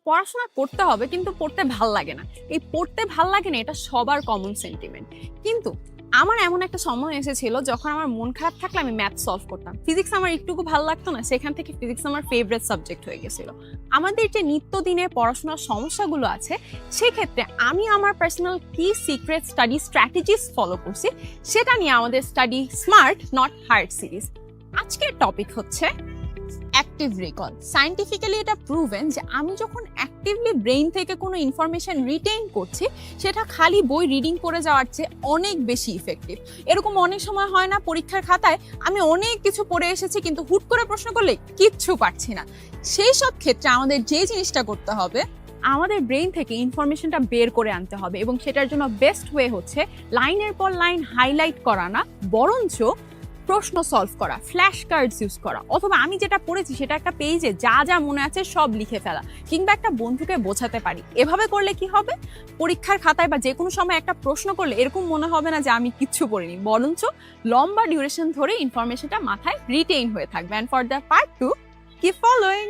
পড়াশোনা করতে হবে কিন্তু পড়তে ভাল লাগে না। এই পড়তে ভাল লাগে না এটা সবার কমন সেন্টিমেন্ট। কিন্তু আমার এমন একটা সময় এসেছিল যখন আমার মন খারাপ থাকলে আমি ম্যাথ সলভ করতাম। ফিজিক্স আমার একটুকু ভালো লাগতো না, সেখান থেকে ফিজিক্স আমার ফেভারিট সাবজেক্ট হয়ে গেছিল। আমাদের যে নিত্যদিনের পড়াশোনার সমস্যাগুলো আছে সেক্ষেত্রে আমি আমার পার্সোনাল কি সিক্রেট স্টাডি স্ট্র্যাটেজিস ফলো করছি সেটা নিয়ে আমাদের study smart not hard series. আজকের টপিক হচ্ছে অ্যাক্টিভ রিকল। সায়েন্টিফিক্যালি এটা প্রুভেন যে আমি যখন অ্যাক্টিভলি ব্রেইন থেকে কোনো ইনফরমেশন রিটেইন করছি সেটা খালি বই রিডিং করে যাওয়ার চেয়ে অনেক বেশি ইফেক্টিভ। এরকম অনেক সময় হয় না, পরীক্ষার খাতায় আমি অনেক কিছু পড়ে এসেছি কিন্তু হুট করে প্রশ্ন করলে কিচ্ছু পারছি না। সেই সব ক্ষেত্রে আমাদের যে জিনিসটা করতে হবে, আমাদের ব্রেইন থেকে ইনফরমেশনটা বের করে আনতে হবে এবং সেটার জন্য বেস্ট ওয়ে হচ্ছে লাইনের পর লাইন হাইলাইট করা না, বরঞ্চ প্রশ্ন সলভ করা, ফ্ল্যাশ কার্ডস ইউজ করা, অথবা আমি যেটা পড়েছি সেটা একটা পেজে যা যা মনে আছে সব লিখে ফেলা, কিংবা একটা বন্ধুকে বোঝাতে পারি। এভাবে করলে কি হবে, পরীক্ষার খাতায় বা যে কোনো সময় একটা প্রশ্ন করলে এরকম মনে হবে না যে আমি কিচ্ছু পড়িনি, বরঞ্চ লম্বা ডিউরেশন ধরে ইনফরমেশনটা মাথায় রিটেইন হয়ে থাকবে। And for the part 2, keep following.